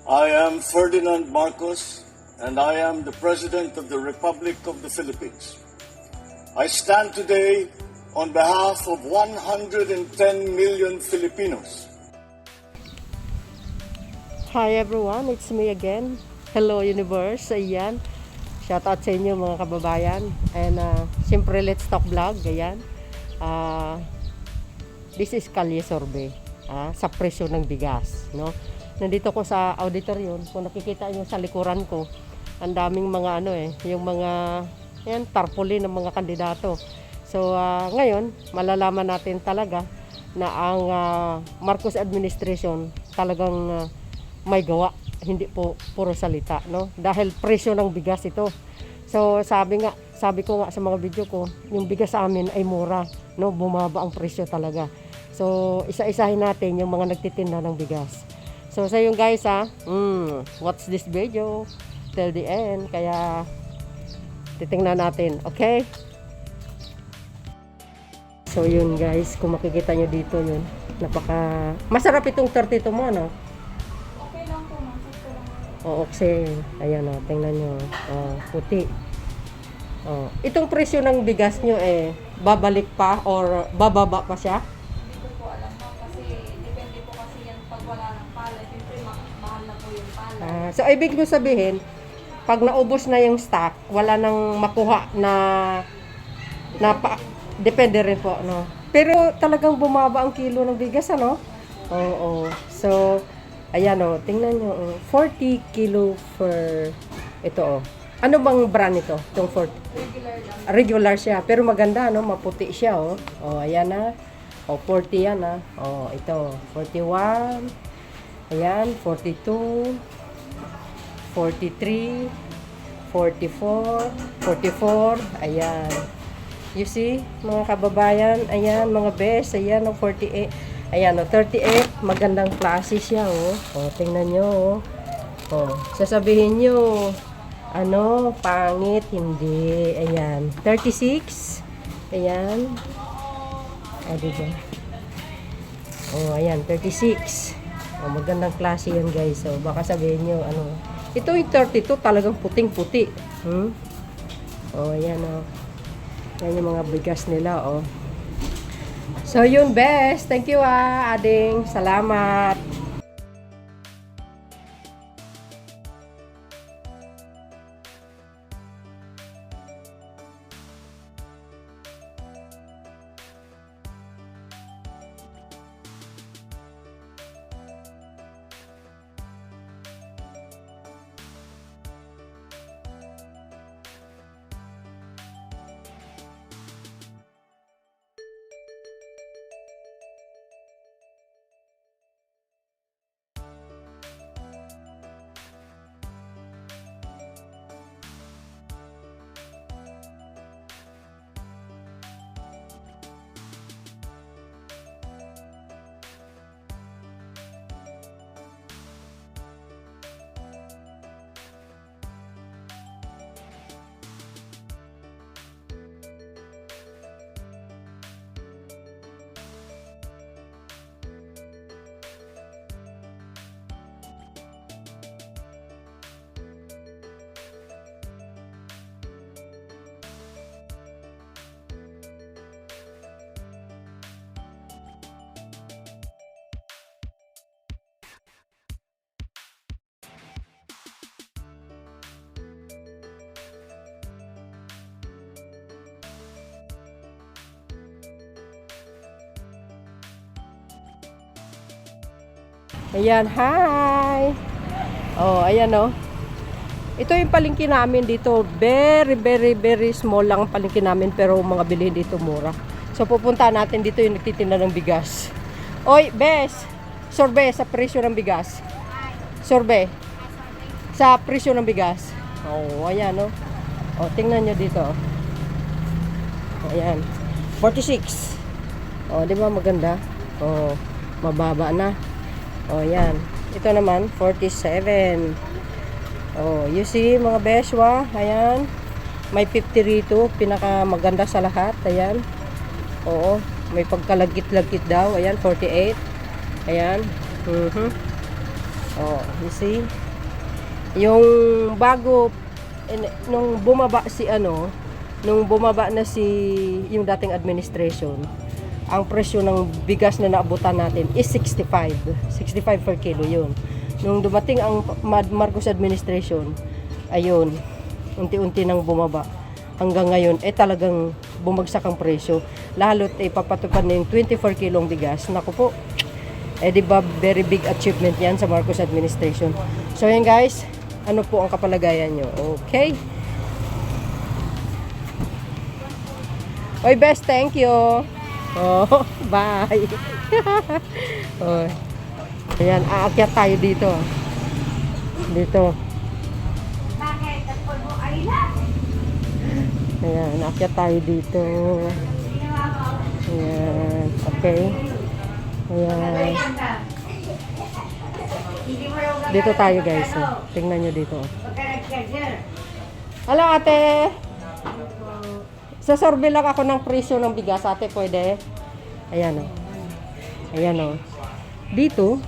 I am Ferdinand Marcos, and I am the President of the Republic of the Philippines. I stand today on behalf of 110 million Filipinos. Hi everyone, it's me again. Hello universe, ayan. Shout out sa inyo mga kababayan. And siyempre let's talk vlog, ayan. This is Kalye Sorbe, sa presyo ng bigas, no? Nandito ko sa auditorium, kung nakikita nyo sa likuran ko, ang daming mga yung mga tarpaulin ng mga kandidato. So ngayon, malalaman natin talaga na ang Marcos administration talagang may gawa, hindi po puro salita, no? Dahil presyo ng bigas ito. So sabi ko nga sa mga video ko, yung bigas sa amin ay mura, no? Bumaba ang presyo talaga. So isa-isahin natin yung mga nagtitinda ng bigas. So sa yung guys watch this video till the end, kaya titingnan natin, okay? So yun guys, kung makikita nyo dito yun, masarap itong 32 mo, no? Okay lang po, masarap lang. Oo, okay. Ayan o, tingnan nyo. Puti. Itong presyo ng bigas nyo babalik pa or bababa pa siya? Hindi ko po alam na kasi depende po kasi yan pag wala ng palay. Siyempre mahal na po yung palay. So ibig mo sabihin, pag naubos na yung stock, wala nang makuha na depende rin po, no? Pero talagang bumaba ang kilo ng bigas, ano? Oo. So, ayan o, tingnan nyo, 40 kilo per, ito Ano bang brand ito? Itong 40? Regular lang. Regular siya, pero maganda, no? Maputi siya, ayan na. 40 yan, ito, 41. Ayan, 42. 43. 44. 44. Ayan. You see, mga kababayan, ayan, mga best, ayan, 48. Ayan, 38. Magandang klase siya, tingnan nyo, sasabihin nyo, pangit, hindi. Ayan, 36. Ayan. Diba? Ayan, 36. Magandang klase yan, guys. So, baka sabihin nyo, ito yung 32, talagang puting-puti. Ayan, Yan yung mga bigas nila, So, yun, best. Thank you, ading. Salamat. Ayan, hi! Ayan, Ito yung palengke namin dito. Very, very, very small lang ang palengke namin, pero mga bilihin dito mura. So, pupunta natin dito yung nagtitinda ng bigas. Oy, bes! Sorbe sa presyo ng bigas. Sorbe. Sa presyo ng bigas. Ayan, tingnan nyo dito, Ayan. 46. Di ba maganda? Mababa na. Yan. Ito naman, 47. You see, mga beswa. Ayan. May 50 rito. Pinaka maganda sa lahat. Ayan. May pagkalagkit-lagkit daw. Ayan, 48. Ayan. Oh, you see? Yung bago nung bumaba si nung bumaba na si yung dating administration, ang presyo ng bigas na naabutan natin is 65 per kilo yun. Nung dumating ang Marcos administration, ayun, unti-unti nang bumaba. Hanggang ngayon, talagang bumagsak ang presyo. Lalo't papatupad na yung 24 kilong bigas. Naku po, di ba very big achievement yan sa Marcos administration. So yan guys, ano po ang kapalagayan nyo. Okay? Oy best, thank you. Oh, bye. Oh. Ayan, aakyat tayo dito. Dito. Bakit? Tapos mo ay na. Ayan, aakyat tayo dito. Ayan, okay. Ayan. Dito tayo guys. Tingnan nyo dito. Hello ate. Sasorbe lang ako ng presyo ng bigas, ate, pwede? Ayan o. Ayan o. Dito,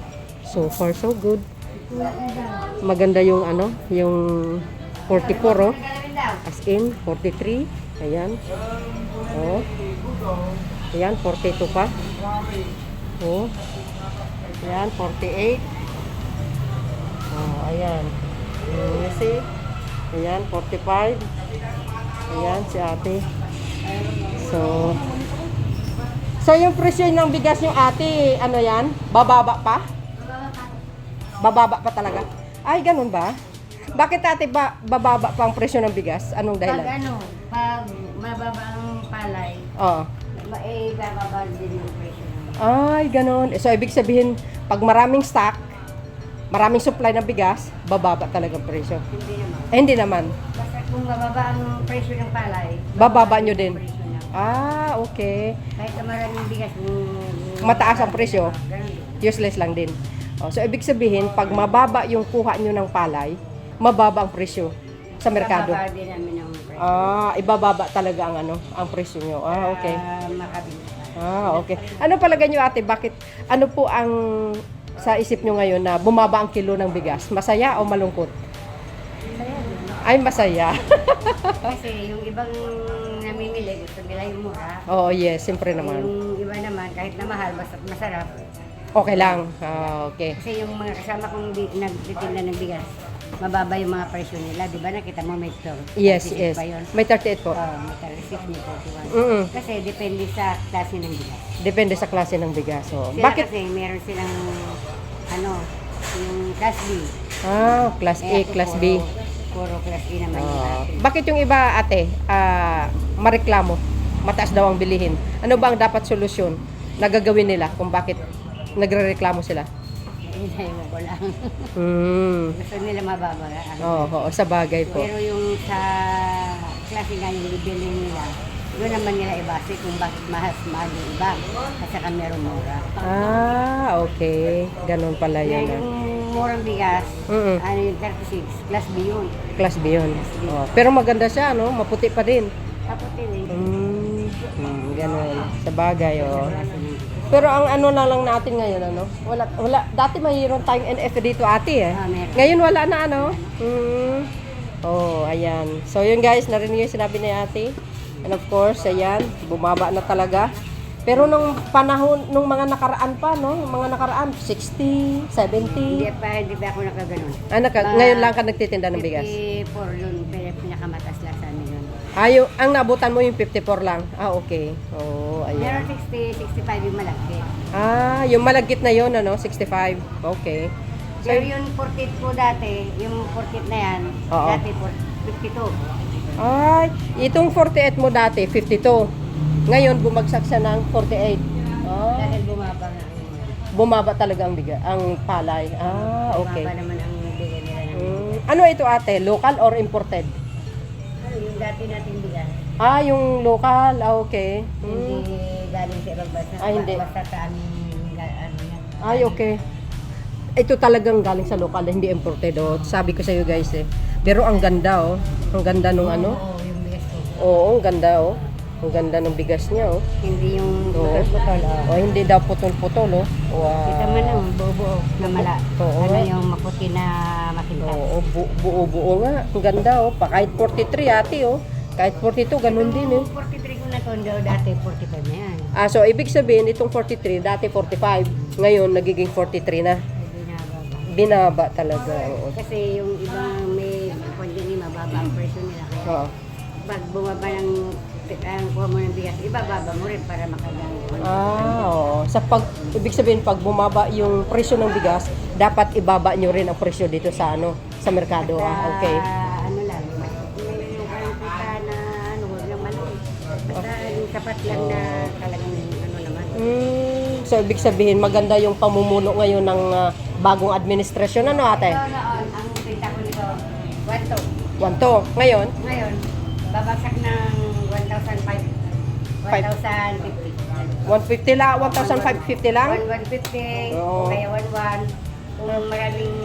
so far so good. Maganda yung yung 44 oh. As in, 43. Ayan. Oh. Ayan, 42 pa. Oh. Ayan, 48. Oh, ayan. You see? Ayan, 45. Ayan, si ate. So yung presyo ng bigas nyo ate, ano yan? Bababa pa? Bababa pa talaga? Ay, ganun ba? Bakit ate bababa pa ang presyo ng bigas? Anong dahilan? Pag mababa ang palay, Oo. bababa din yung presyo ng bigas. Ay, ganun. So ibig sabihin, pag maraming stock, maraming supply ng bigas, bababa talaga ang presyo. Hindi naman. Hindi naman. Basta kung mababa ang presyo ng palay, Bababa nyo din. ang presyo niya. Ah, okay. Kahit na maraming bigas, Mataas ang presyo. ganun din. Useless lang din. Oh, so ibig sabihin, pag mababa yung kuha nyo ng palay, mababa ang presyo sa merkado. Bababa din namin ang presyo. Ah, ibababa talaga ang ang presyo nyo. Ah, okay. Makabili. Ah, okay. Ano palagay nyo ate, bakit, ano po ang sa isip nyo ngayon na bumaba ang kilo ng bigas? Masaya o malungkot? Ay, masaya. Kasi yung ibang namimili, gusto nila yung mura. Oo, yes, siyempre naman. Yung iba naman, kahit na mahal, basta masarap. Okay lang. Ah, okay. Kasi yung mga kasama kong nagtitinda ng bigas, mababa yung mga presyo nila. Di ba nakita mo may store? Yes, 36 yes. pa yun. May 38 po. May 36 may 41. Mm-mm. Kasi depende sa klase ng bigas. Depende sa klase ng bigas. So, Sila bakit? kasi meron silang, yung class B. Ah, class A, ako class B. Puro class A naman yung Ah, atin. bakit yung iba ate, mareklamo, mataas daw ang bilihin? Ano ba ang dapat solusyon na gagawin nila kung bakit nagrereklamo sila? Inayon ko lang. Gusto nila mababa. Oo, sa bagay po. Pero yung sa klase nga yung bibili nila, doon naman nila ibase kung bakit mahal yung iba. Kasi saka meron mura. Ah, okay. Ganun pala Kaya yun. yung murang bigas, Mm-mm. yung 36, class B yun. Class B yun. Oh, pero maganda siya, no? Maputi pa din. Tapos din Ganun. Sa bagay, oh. Pero ang ano na lang natin ngayon, wala, dati mayroon tayong NF dito ate eh. Meron. Ngayon wala na, Oh, ayan. So yun guys, narinig yung sinabi ni ate. And of course, ayan, bumaba na talaga. Pero nung panahon, nung mga nakaraan pa, mga nakaraan, 60, 70. Hindi pa ako nakaganon. Ngayon lang ka nagtitinda ng bigas. 54 yun, pero pinakamatas lang sa amin yun. Ang nabutan mo yung 54 lang. Ah, okay. Oh, ayan. Meron 60, 65 yung malaki. Yung malagkit na yun, 65. Okay. So, Pero yung 48 po dati, yung 48 na yan, Oo. dati 52. ay, itong 48 mo dati, 52. Ngayon, bumagsak siya ng 48. Dahil bumaba nga. Bumaba talaga ang palay. Ah, okay. Bumaba naman ang bigay nila ng Ano ito ate? Local or imported? yung dati natin bigas. Yung local. Okay. Hindi galing sa ibang bansa. Hindi. Basta sa aming yan. Ay, okay. Ito talagang galing sa local, hindi imported. Oh. Sabi ko sa iyo guys eh. Pero ang ganda oh. Ang ganda nung Oo, yung bigas ko. Oo, ang ganda oh. Ang ganda ng bigas niya, oh. Hindi yung Oo. putol-putol. Oh, hindi daw putol-putol, oh. Kita mo Wow. nang buo-buo na mala. Oo Ano nga. yung maputi na makintas. Oo, buo-buo nga. Ang ganda, oh. Kahit 43, ate, oh. Kahit 42, ganun din, eh. 43 ko na tondo, dati 45 na yan. So, ibig sabihin, itong 43, dati 45. Ngayon, nagiging 43 na. Hindi na baba. Binaba talaga, oo. Kasi yung ibang may kundi mababa ang presyo nila. Kaya Oo. pag bumaba ng kuha mo ng bigas, ibababa mo rin para makagamit. Oo. Ibig sabihin, pag bumaba yung presyo ng bigas, dapat ibaba nyo rin ang presyo dito sa sa merkado. Okay. Ano lang, yung parang kita na huwag lang maliit. Basta yung sapat lang na talagang naman. So, ibig sabihin, maganda yung pamumuno ngayon ng bagong administrasyon. Ano, ate? So noon, ang pinta ko nito, 1 to. 1-2. Ngayon, Ngayon, babagsak ng 1,550. 150 lang, 1,550 lang? 1,150, Oo. o kaya 1,1. Kung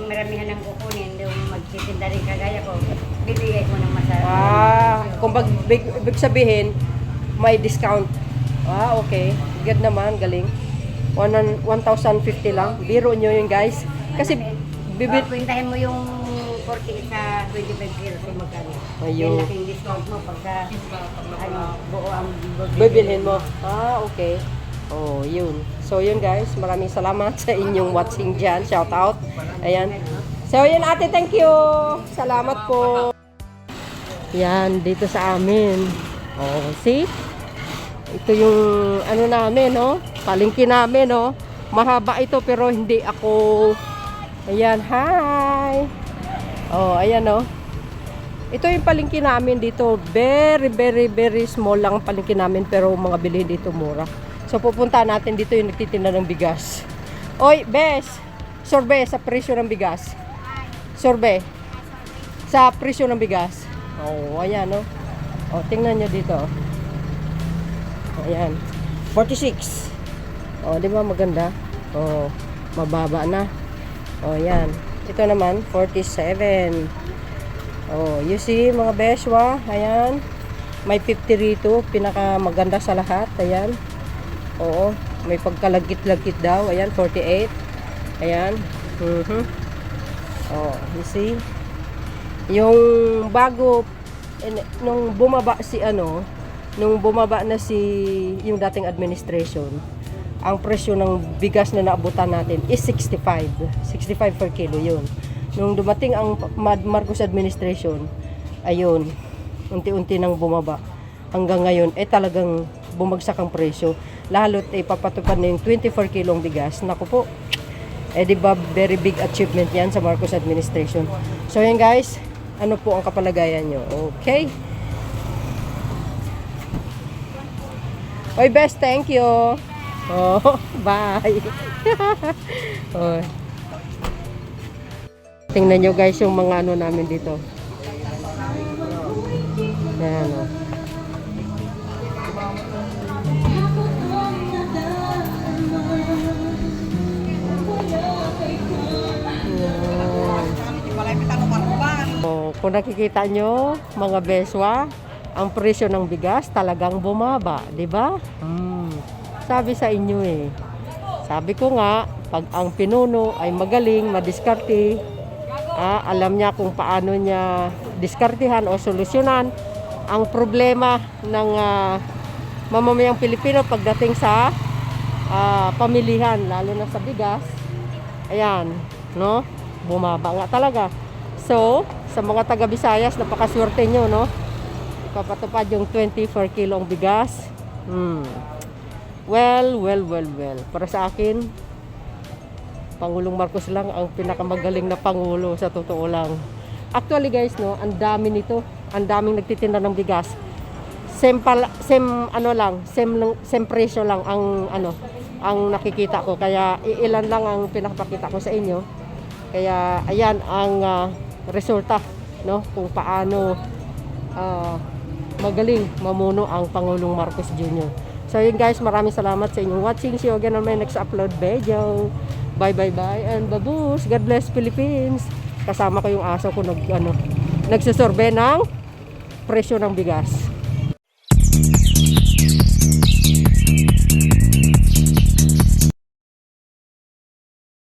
maramihan ng kukunin, yung magtitinda rin kagaya ko, bibigay ko ng masarap. Kung ibig sabihin, may discount. Okay. Good naman, galing. 1,050 lang. Biro nyo yun, guys. Kasi, Pintahin mo yung 40 sa 25 kilos kung magkano. Ayun. Yan laking discount mo pagka buo ang bibilhin mo. Okay. Oh, yun. So, yun guys. Maraming salamat sa inyong watching dyan. Shout out. Ayan. So, yun ate. Thank you. Salamat po. Yan. Dito sa amin. Oh, see? Ito yung namin, no? Palengke namin, no? Mahaba ito pero hindi ako... Ayan. Hi! Oh, ayan, no? Ito yung palengke namin dito. Very, very, very small lang ang palengke namin pero mga bilhin dito mura. So, pupunta natin dito yung nagtitinda ng bigas. Oy, Bes! Sorbe sa presyo ng bigas. Sorbe. Sa presyo ng bigas. Oh, ayan, no? Oh, tingnan nyo dito. Ayan. 46. Oh, di ba maganda? Oh, mababa na. Oh, ayan. Ito naman, 47. Oh, you see, mga beswa. Ayan. May 50 rito. Pinaka maganda sa lahat. Ayan. Oo. May pagkalagkit-lagkit daw. Ayan, 48. Ayan. Oh, you see? Yung bago, nung bumaba na si yung dating administration, ang presyo ng bigas na naabutan natin is 65 per kilo yun. Nung dumating ang Marcos administration, ayun, unti-unti nang bumaba hanggang ngayon talagang bumagsak ang presyo, lalo't ipapatupad na yung 24 kilong bigas. Naku po, di ba very big achievement yan sa Marcos administration. So yan guys, ano po ang kapalagayan nyo? Okay. Oy, best, thank you. Oh, bye. Oh. Tingnan nyo guys yung mga namin dito. Ayan, oh. Kung nakikita nyo, mga beswa, ang presyo ng bigas talagang bumaba, di ba? Sabi sa inyo Sabi ko nga, pag ang pinuno ay magaling, madiskarte, alam niya kung paano niya diskartehan o solusyonan ang problema ng mamamayang Pilipino pagdating sa pamilihan, lalo na sa bigas. Ayan, no? Bumaba nga talaga. So, sa mga taga Visayas, napakaswerte nyo, no? Ipapatupad yung 24 kilong bigas. Well. Para sa akin, Pangulong Marcos lang ang pinakamagaling na pangulo sa totoo lang. Actually guys, no, ang dami nito. Ang daming nagtitinda ng bigas. Same presyo lang ang nakikita ko. Kaya ilan lang ang pinapakita ko sa inyo. Kaya ayan ang resulta, no, kung paano magaling mamuno ang Pangulong Marcos Jr. So yun guys, maraming salamat sa inyong watching. See you again on my next upload video. Bye and babush. God bless Philippines. Kasama ko yung aso ko nagsusorbe ng presyo ng bigas.